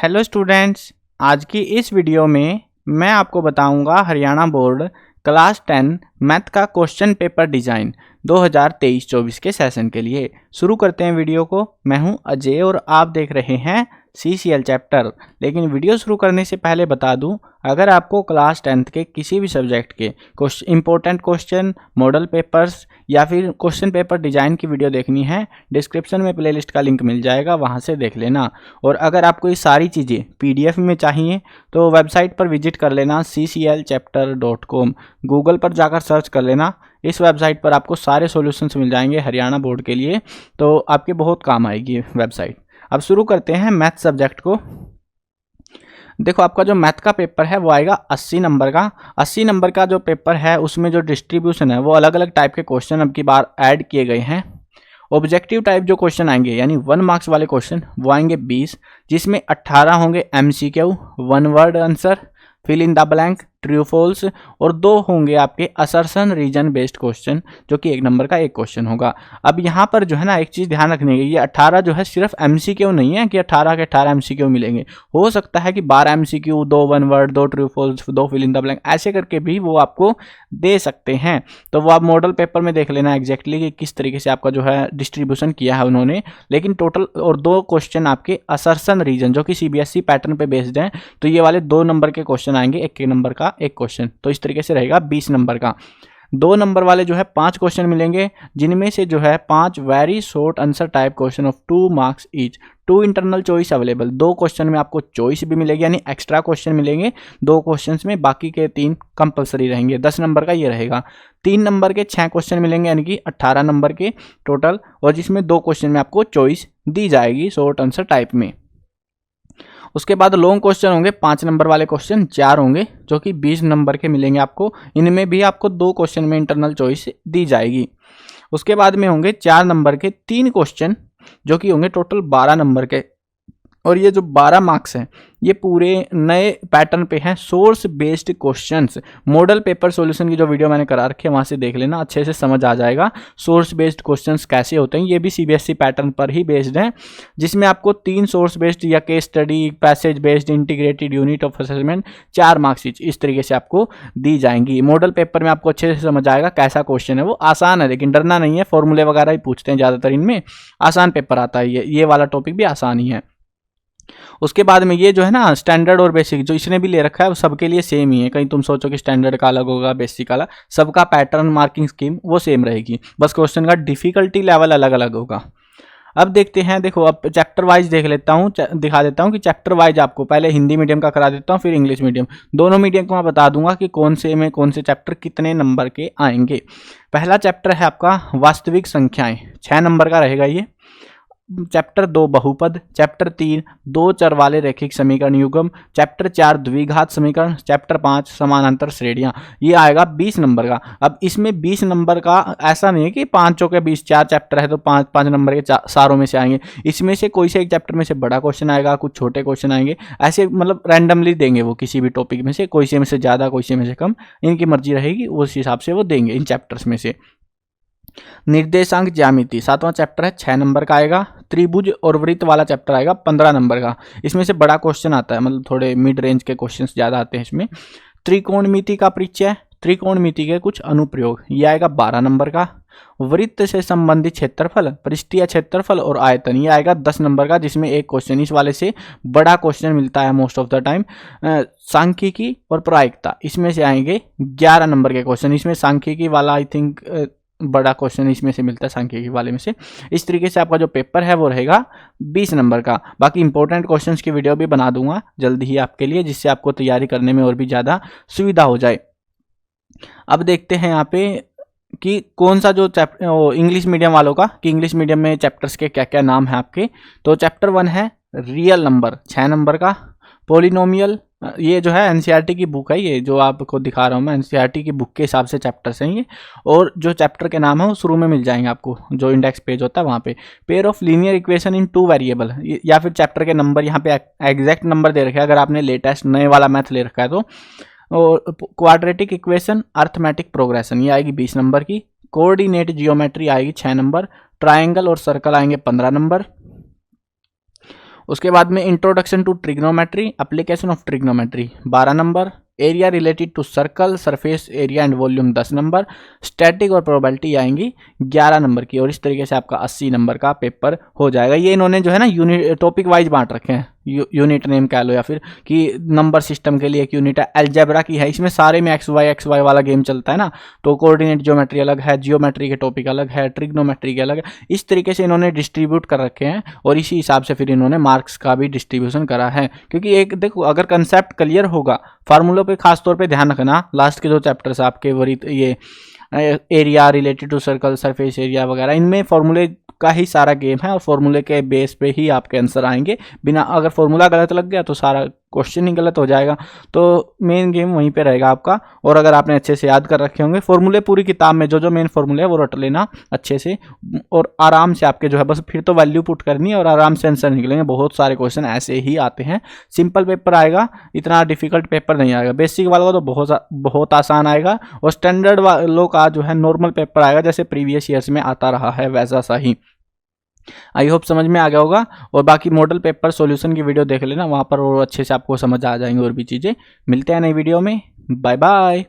Hello students, आज की इस वीडियो में मैं आपको बताऊंगा हरियाणा बोर्ड क्लास 10 मैथ का क्वेश्चन पेपर डिज़ाइन 2023-24 के सेशन के लिए। शुरू करते हैं वीडियो को। मैं हूं अजय और आप देख रहे हैं CCL चैप्टर। लेकिन वीडियो शुरू करने से पहले बता दूं, अगर आपको क्लास 10th के किसी भी सब्जेक्ट के इंपॉर्टेंट क्वेश्चन, मॉडल पेपर्स या फिर क्वेश्चन पेपर डिज़ाइन की वीडियो देखनी है, डिस्क्रिप्शन में प्लेलिस्ट का लिंक मिल जाएगा, वहां से देख लेना। और अगर आपको ये सारी चीज़ें PDF में चाहिए तो वेबसाइट पर विजिट कर लेना cclchapter.com। गूगल पर जाकर सर्च कर लेना। इस वेबसाइट पर आपको सारे सॉल्यूशंस मिल जाएंगे हरियाणा बोर्ड के लिए, तो आपके बहुत काम आएगी वेबसाइट। अब शुरू करते हैं मैथ सब्जेक्ट को। देखो, आपका जो मैथ का पेपर है वो आएगा 80 नंबर का। 80 नंबर का जो पेपर है उसमें जो डिस्ट्रीब्यूशन है वो अलग अलग टाइप के क्वेश्चन अब की बार ऐड किए गए हैं। ऑब्जेक्टिव टाइप जो क्वेश्चन आएंगे यानी 1 मार्क्स वाले क्वेश्चन वो आएंगे 20, जिसमें 18 होंगे MCQ, 1 word answer, fill in the blank, true false, और 2 होंगे आपके असर्शन रीजन बेस्ड क्वेश्चन, जो कि 1 नंबर का एक क्वेश्चन होगा। अब यहाँ पर जो है ना, एक चीज़ ध्यान रखने की, ये 18 जो है सिर्फ MCQ नहीं है कि 18 के 18 MCQ मिलेंगे। हो सकता है कि 12 MCQ, 2 1 word, 2 true false, 2 fill in the blank, ऐसे करके भी वो आपको दे सकते हैं। तो वो आप मॉडल पेपर में देख लेना एग्जैक्टली कि किस तरीके से आपका जो है डिस्ट्रीब्यूशन किया है उन्होंने। लेकिन टोटल और 2 क्वेश्चन आपके असर्शन रीजन जो कि CBSE पैटर्न पे बेस्ड हैं, तो ये वाले 2 नंबर के क्वेश्चन आएंगे, 1 नंबर का एक क्वेश्चन। तो इस तरीके से रहेगा 20 नंबर का। 2 नंबर वाले जो है 5 क्वेश्चन मिलेंगे, जिनमें से जो है 5 very short answer type question of 2 marks each. 2 internal choice available, 2 question में आपको चॉइस भी मिलेगी यानी एक्स्ट्रा क्वेश्चन मिलेंगे 2 क्वेश्चन में, बाकी के 3 कंपलसरी रहेंगे। 10 नंबर का ये रहेगा। 3 नंबर के 6 क्वेश्चन मिलेंगे यानी कि 18 नंबर के टोटल, और जिसमें 2 क्वेश्चन में आपको चॉइस दी जाएगी शॉर्ट आंसर टाइप में। उसके बाद लॉन्ग क्वेश्चन होंगे 5 नंबर वाले क्वेश्चन 4 होंगे, जो कि 20 नंबर के मिलेंगे आपको। इनमें भी आपको 2 क्वेश्चन में इंटरनल चॉइस दी जाएगी। उसके बाद में होंगे 4 नंबर के 3 क्वेश्चन, जो कि होंगे टोटल 12 नंबर के। और ये जो 12 मार्क्स हैं ये पूरे नए पैटर्न पे हैं, source based questions. Model paper solution की जो वीडियो मैंने करा रखी है वहाँ से देख लेना, अच्छे से समझ आ जाएगा सोर्स बेस्ड क्वेश्चंस कैसे होते हैं। ये भी CBSE पैटर्न पर ही बेस्ड हैं, जिसमें आपको 3 सोर्स बेस्ड या case study, passage based, integrated unit of assessment, 4 marks इस तरीके से आपको दी जाएंगी। मॉडल पेपर में आपको अच्छे से समझ आएगा कैसा क्वेश्चन है। वो आसान है, लेकिन डरना नहीं है, फॉर्मूले वगैरह ही पूछते हैं ज़्यादातर इनमें। आसान पेपर आता है, ये वाला टॉपिक भी आसान ही है। उसके बाद में ये जो है ना, स्टैंडर्ड और बेसिक जो इसने भी ले रखा है वो सबके लिए सेम ही है। कहीं तुम सोचो कि स्टैंडर्ड का अलग होगा, बेसिक का अलग, सबका पैटर्न मार्किंग स्कीम वो सेम रहेगी, बस क्वेश्चन का डिफिकल्टी लेवल अलग अलग होगा। अब देखते हैं, देखो अब चैप्टर वाइज देख लेता हूँ, दिखा देता हूँ कि चैप्टर वाइज आपको पहले हिंदी मीडियम का करा देता हूँ, फिर इंग्लिश मीडियम। दोनों मीडियम को मैं बता दूंगा कि कौन से में कौन से चैप्टर कितने नंबर के आएंगे। पहला चैप्टर है आपका वास्तविक संख्याएं, 6 नंबर का रहेगा ये। चैप्टर 2 बहुपद, चैप्टर 3 2 चर वाले रैखिक समीकरण युग्म, चैप्टर 4 द्विघात समीकरण, चैप्टर 5 समानांतर श्रेणियां। ये आएगा 20 नंबर का। अब इसमें 20 नंबर का ऐसा नहीं है कि 5 के 20, 4 चैप्टर है तो 5 नंबर के सारों में से आएंगे। इसमें से कोई से एक चैप्टर में से बड़ा क्वेश्चन आएगा, कुछ छोटे क्वेश्चन आएंगे, ऐसे मतलब रैंडमली देंगे वो किसी भी टॉपिक में से, कोई से में से ज़्यादा, कोई से में से कम, इनकी मर्जी रहेगी, उस हिसाब से वो देंगे इन चैप्टर्स में से। निर्देशांक ज्यामिति 7वां चैप्टर है, 6 नंबर का आएगा। त्रिभुज और वृत्त वाला चैप्टर आएगा 15 नंबर का। इसमें से बड़ा क्वेश्चन आता है, मतलब थोड़े मिड रेंज के क्वेश्चंस ज़्यादा आते हैं इसमें। त्रिकोणमिति का परिचय, त्रिकोणमिति के कुछ अनुप्रयोग, ये आएगा 12 नंबर का। वृत्त से संबंधित क्षेत्रफल, पृष्ठीय क्षेत्रफल और आयतन, ये आएगा 10 नंबर का, जिसमें एक क्वेश्चन इस वाले से बड़ा क्वेश्चन मिलता है मोस्ट ऑफ द टाइम। सांख्यिकी और प्रायिकता, इसमें से आएंगे 11 नंबर के क्वेश्चन। इसमें सांख्यिकी वाला आई थिंक बड़ा क्वेश्चन इसमें से मिलता है, सांख्यिकी वाले में से। इस तरीके से आपका जो पेपर है वो रहेगा 20 नंबर का। बाकी इंपॉर्टेंट क्वेश्चंस की वीडियो भी बना दूंगा जल्दी ही आपके लिए, जिससे आपको तैयारी करने में और भी ज़्यादा सुविधा हो जाए। अब देखते हैं यहाँ पे कि कौन सा जो चैप्टर इंग्लिश मीडियम वालों का, कि इंग्लिश मीडियम में चैप्टर्स के क्या क्या नाम है आपके। तो चैप्टर 1 है रियल नंबर, 6 नंबर का। पॉलिनोमियल, ये जो है NCERT की बुक है, ये जो आपको दिखा रहा हूँ मैं NCERT की बुक के हिसाब से चैप्टर्स हैं ये। और जो चैप्टर के नाम है वो शुरू में मिल जाएंगे आपको, जो इंडेक्स पेज होता है वहाँ पे। Pair of linear equation in 2 variable, या फिर चैप्टर के नंबर यहाँ पे एग्जैक्ट नंबर दे रखे हैं अगर आपने लेटेस्ट नए वाला मैथ ले रखा है तो। और क्वाड्रेटिक इक्वेशन, अर्थमेटिक प्रोग्रेशन, ये आएगी 20 नंबर की। कोऑर्डिनेट जियोमेट्री आएगी 6 नंबर। ट्राइंगल और सर्कल आएंगे 15 नंबर। उसके बाद में introduction to trigonometry, application of trigonometry 12 number, area related to circle, surface area and volume 10 number, static और प्रोबेबिलिटी आएंगी 11 नंबर की, और इस तरीके से आपका 80 नंबर का पेपर हो जाएगा। ये इन्होंने जो है ना यूनिट टॉपिक वाइज बांट रखे हैं, यूनिट नेम कह लो या फिर कि नंबर सिस्टम के लिए एक यूनिट है, अलजेब्रा की है, इसमें सारे में एक्स वाई वाला गेम चलता है ना, तो कोऑर्डिनेट ज्योमेट्री अलग है, जियोमेट्री के टॉपिक अलग है, ट्रिग्नोमेट्री के अलग है, इस तरीके से इन्होंने डिस्ट्रीब्यूट कर रखे हैं और इसी हिसाब से फिर इन्होंने मार्क्स का भी डिस्ट्रीब्यूशन करा है। क्योंकि एक देखो अगर कंसेप्ट क्लियर होगा, फार्मूलों पे खास तौर पे ध्यान रखना, लास्ट के 2 चैप्टर्स आपके वरी ये area related to circle, surface area वगैरह, इनमें फॉर्मूले का ही सारा गेम है और फॉर्मूले के बेस पे ही आपके आंसर आएंगे। बिना अगर फॉर्मूला गलत लग गया तो सारा क्वेश्चन ही गलत हो जाएगा। तो मेन गेम वहीं पे रहेगा आपका। और अगर आपने अच्छे से याद कर रखे होंगे फॉर्मूले, पूरी किताब में जो जो मेन फॉर्मूले है वो रट लेना अच्छे से, और आराम से आपके जो है बस फिर तो वैल्यू पुट करनी है और आराम से आंसर निकलेंगे। बहुत सारे क्वेश्चन ऐसे ही आते हैं। सिंपल पेपर आएगा, इतना डिफिकल्ट पेपर नहीं आएगा। बेसिक वाला का तो बहुत आसान आएगा, और स्टैंडर्ड वालों का जो है नॉर्मल पेपर आएगा जैसे प्रीवियस ईयर्स में आता रहा है वैसा सा ही। आई होप समझ में आ गया होगा। और बाकी मॉडल पेपर सॉल्यूशन की वीडियो देख लेना, वहाँ पर और अच्छे से आपको समझ आ जाएंगे और भी चीज़ें। मिलते हैं नई वीडियो में, बाय बाय।